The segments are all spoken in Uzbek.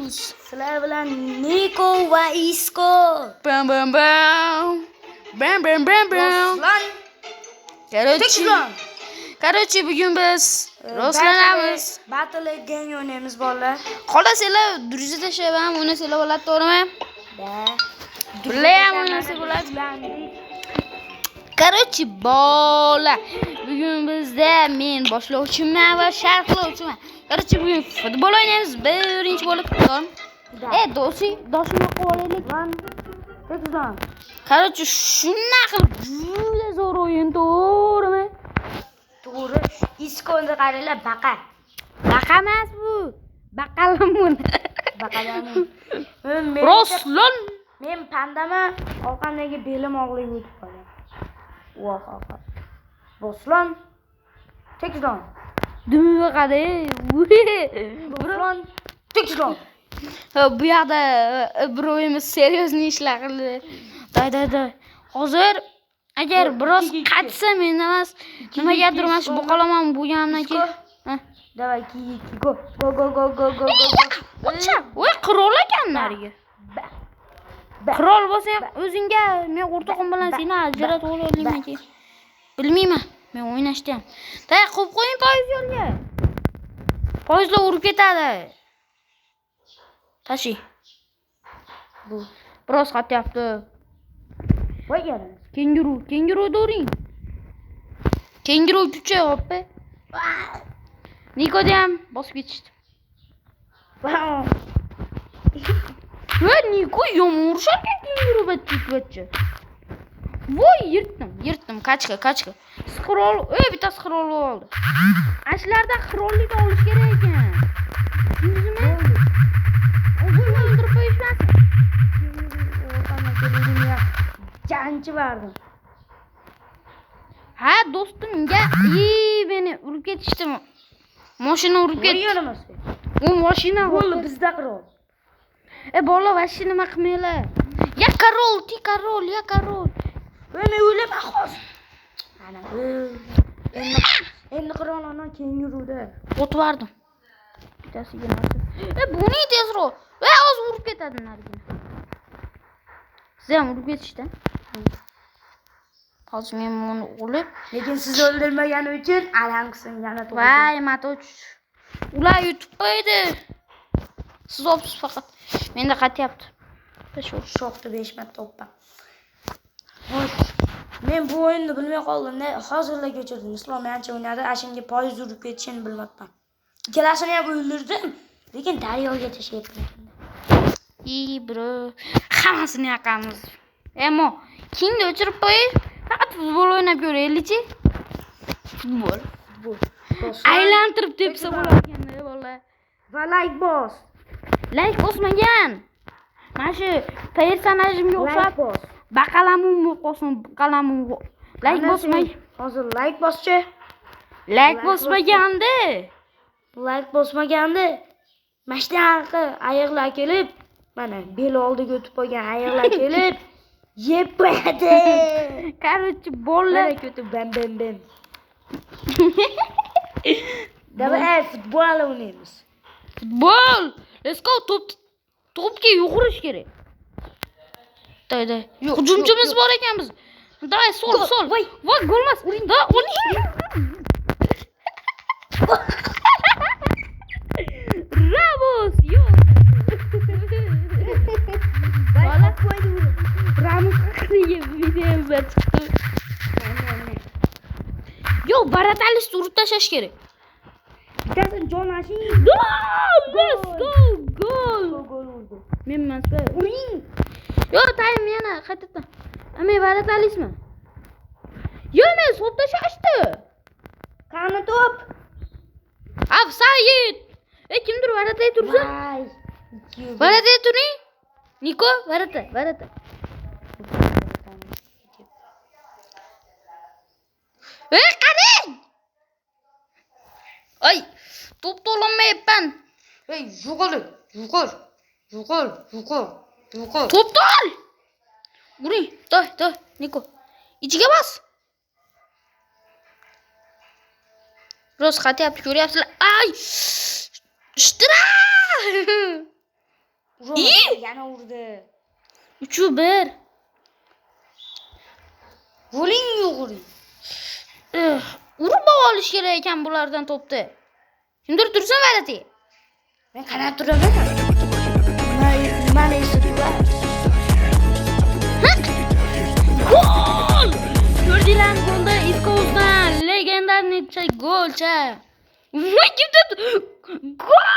News. Sizlar bilan Niko va Isko. Bam bam bam. Bam bam bam bam. Ruslan. Короче, bugün biz rostlanamiz. Battle game o'ynaymiz bolalar. Qolasizlar, durji tashlab ham o'ynasanglar bo'ladi, to'g'rimi? Birga ham o'ynasa bo'ladi. Короче, bolalar, bugun bizda men boshlovchiman va sharhlovchiman. Короче, bugun futbol o'ynaymiz. Birinchi bo'lib to'g'rimi? Doshimni qo'yaylik. Tekizdan. Короче, shunaqa juda zo'r o'yin, to'g'rimi? To'g'ri. Isko'ni qaranglar, baqa. Baqa emas bu. Baqalamun. Baqalamun. Ruslan. Men pandaman, orqamdagi belim og'rib o'tib qolgan. Voh. Ruslan. Tekizdan. Dumiga qaday. Ruslan. Tekizdan. Bu yoqda birovimiz seriozniy ishlar qildi. Day. Hozir agar biroz qatsa men emas, nimagadir mana shu boqalaman bo'lgandan keyin. Давай, go. Go. Ocha, voy qirol ekanlarga. Qirol bo'lsa ham o'zingga men o'rtog'im bilan seni ajratib ololmayman keyin. Bilmayman, men o'ynashda ham. Day, qo'yib qo'ying poyizlarga. Poyizlar urib ketadi. Tashi. Bu biroz qatyapti. Voy yana. Kenguru do'ring. Kenguru kuchi hoppa. Nikoda ham bosib ketishdi. Va Niko yomon urisharkan kenguru batchi. Voy yirtdim. Qachqa. Scroll, bitta scroll oldi. Ashlarda scrolllik olish kerak ekan. Bildingizmi? O'zimni o'ldirib qo'yishmasin. Janchi vardim. Ha, do'stimga meni urib ketishdi. Mashina urib ketdi. O'yinimiz. U mashina bo'ldi bizda qirol. Bola vashi nima qilmaylar. Ya korol. Men o'ylab hozir. Ana. Endi qirol ana kenguruda. O'tvardim. Bittasiga narsa. Buni tezroq. Hozir urib ketadi narigina. Siz ham urib ketishdi. Hozir men buni o'lib, lekin siz o'ldirmagani uchun alamqsin yana to'g'ri. Voy, matoch. Ular yutib qo'ydi. Siz opsiz faqat. Menda qatyapti. Shu shoqni 5 marta to'ppan. Xo'sh. Men bu o'yinni bilmay qoldim-da. Hozirlar ko'chirdim. Islom ancha o'ynadi, ashunga poyiz urib ketishini bilmayapman. Ikkalasini ham o'ldirdim, lekin daryoga tashlab ketdim. Bro, hammasini yoqamiz. Ammo kingni o'chirib qo'yish, faqat futbol o'ynab ko'raylik-chi. Futbol. Aylantirib tepsa bo'lar ekan-da, bolalar. Va like bos. Like bosmagan. Mana shu personajimga o'xshab baqalamun qo'ysin, baqalamun. Like bosmang. Hozir like boschi. Like bosmaganda. Mana shunaqa ayiqlar kelib, mana bel oldiga o'tib qolgan ayiqlar kelib, yeb qo'yadi. Короче, bolalar ketib bam. Davay futbol o'ynaymiz. Futbol. Let's go. To'pga yugurish kerak. Day. Hujumchimiz bor ekan biz. Day, sol. Voy, golmas. Da, uring. Ramos, yo. Bala qo'ydi uni. Ramos qilib videoga chiqdi. Yo, Baratalis urib tashlash kerak. Bittasin jonashi. Gol urdi. Men emas, uring. Yo, time yana qaytadan. Men Baratalismi? Yo, men so'p tashlashdi. Qani to'p? Offside. Kimdir Baratay tursa? Baratay turing. Niko, Baratay. Qarang! Ay, to'p to'lamayapman. Yuqor. To'p tol. Uring, toy, Niko. Ichiga bos. Biroz qatyapti, ko'ryapsizlar. Ay! Ishtira! Yana urdi. 3-1. Goling yo'q uring. Urib olish kerak ekan bulardan to'pni. Kimdir tursin valati. Men qarab turaman. Mana eshitdilar. Gol! Ko'rdinglarmi golda Iskovdan legendarnicha golcha. Voy kimdir? Gol!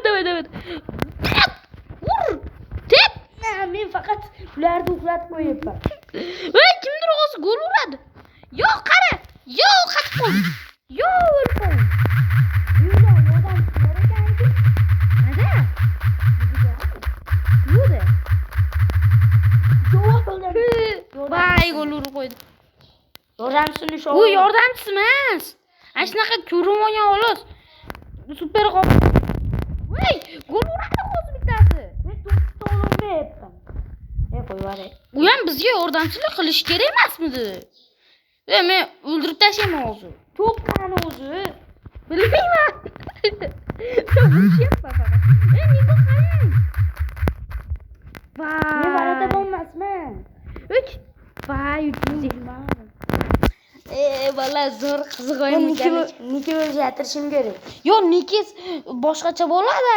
Давай. Ur! Tep! Men faqat ularni uxlatib qo'yibman. Voy kimdir o'zi gol uradi. Yo'q, qara. Yo'q, qatib qol. Yo'q, o'lib qol. Voy gol urib qo'ydi. Yordamchini shu. U yordamchisi emas. Ana shunaqa ko'rib olgan xolos. Super qol. Voy, gol uradi hozir bittasi. Men to'pni olmayapman. Qo'yvare. U ham bizga yordamchilik qilish kerak emasmidi? Men o'ldirib tashlayman hozir. To'p qani o'zi? Bilmayman. Urishyapman faqat. Nima qarang. Men barada bo'lmasman. Voy, bola zo'r qiziq o'yin ekan. Niki o'zgartirishim kerak. Yo'q, Nikis boshqacha bo'ladi.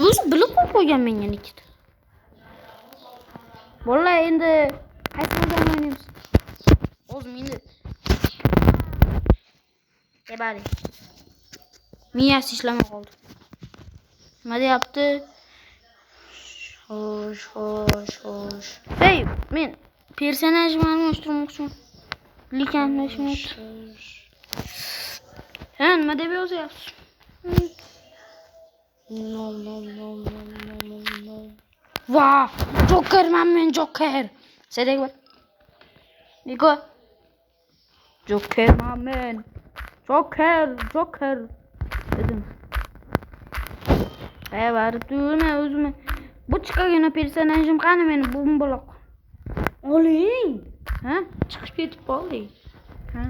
O'zi bilib qo'ygan menga Nikit. Bolalar endi qaysi o'yinni o'ynaymiz? O'zim endi. Bari. Miyasi ishlamay qoldi. Nima deyapti? Xo'sh. Hey, men personajimni almashtirmoqchiman. Likanlashmoq. Ha, nima deb yozyapsiz? No. Wow, Jokerman men Joker. Sedek bor. Niko. Jokerman men. Joker. Dedim. Baribdi o'zim. Bu chiqagina personajim qani meni bo'mbaloq. Oling. Ha? Chiqib ketib qoldik. Ha.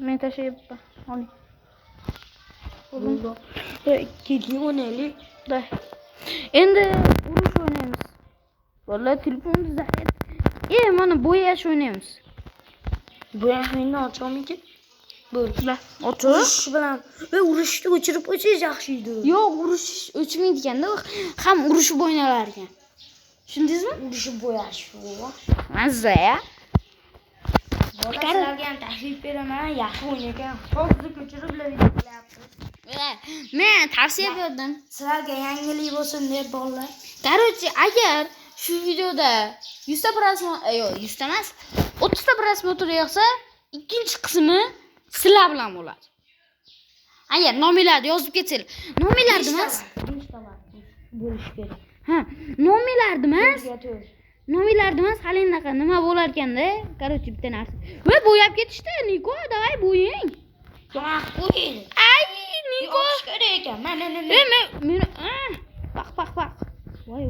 Men tashlayapman. Oling. Bo'ldi. Keling o'ynaylik. Da. Endi urush o'ynaymiz. Vallahi telefonni zaryad. Mana bo'yash o'ynaymiz. Bo'yashni ochamikin? Bo'ldi. Ochish bilan va urushni o'chirib qo'ysangiz yaxshi edi. Yo'q, urush o'chmaydi ekanda, ham urushib o'ynalar ekan. Tushundingizmi? Urushib bo'yash bu. Mazza ya. Bolalarga ham taklif beraman, yaxshi o'ynagan. Hozir ko'chirib video qilyapmiz. Men tavsiya berdim. Sizlarga yangilik bo'lsin deb bolalar. Короче, agar shu videoda 100 ta prosmotr, yo'q, 100 ta emas, 30 ta prosmotr yig'sa, ikkinchi qismi sizlar bilan bo'ladi. Agar nominlarni yozib ketsanglar, nominlarni emas, 5 ta bo'lish kerak. ha, nominlarni emas, hali enaqa nima bo'lar ekanda, короче, bitta narsa. Voy, bo'yab ketishdi, Niko, davay bo'ying. Yo'q, qo'ying. Ay, Niko. Yo'q, kerak ekan. Mana. Men baq. Voy.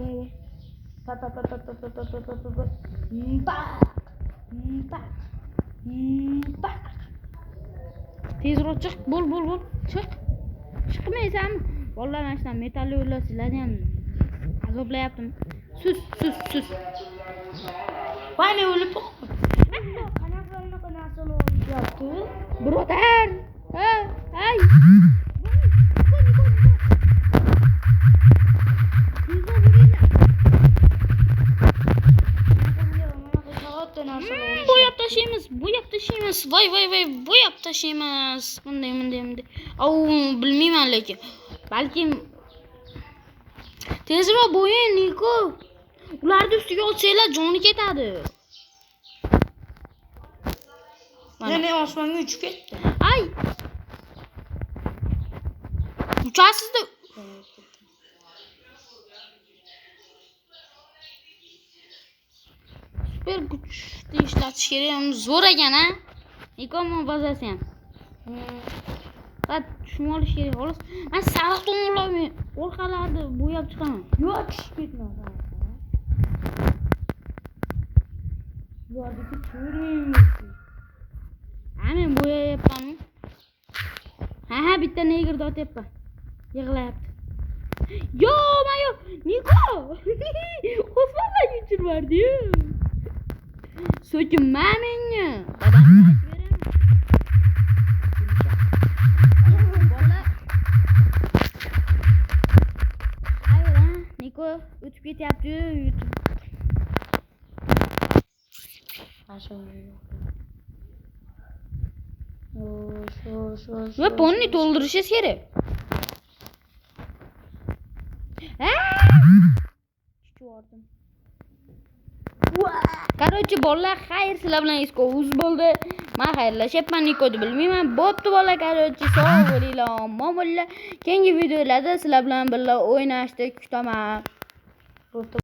Bak. Tezroq chiq, bo'l. Chiq. Chiqmaysanmi? Vallahi men shundan metalli o'ylar sizlarni ham azoblayaptim. Sus. Voy, men o'lib qoldim. Qanaqa narsa o'lyapti? Birodar. Ay. Bo'yab tashlaymiz. Voy, bo'yab tashlaymiz. Bunday. Au, bilmayman lekin. Balkim tezroq bo'ying, Niko. Ularni ustiga otsanglar joni ketadi. Men osmonga uchib ketdim. Ay. Uchasizda. Super kuchni ishlatish kerak. Zo'r ekan-a? Nikomi bazasi ham. Faqat tushunib olish kerak. Xolos. Men sariq tomonlarni orqalarni bo'yab chiqaman. Yo'q, tushib ketmayman. Bularni ko'ring. Men bo'yayapman. bitta negerni otyapman. Yig'layapti. Yo, mayo, Niko. Osmondan uchirvardi-yu. So'kinma menga. Dadamga aytib beraman. Bola. Hayır, Niko o'tib ketyapti-yu, YouTube. Ve ponni to'ldirishingiz kerak. Chiqardim. Короче, bolalar, xayr, sizlar bilan esko uz bo'ldi. Men xayrlashyapman, Nikoni bilmayman. Bo'pti bolalar, короче, sog' bo'linglar, omon bo'linglar. Keyingi videolarda sizlar bilan birga o'ynashni kutaman.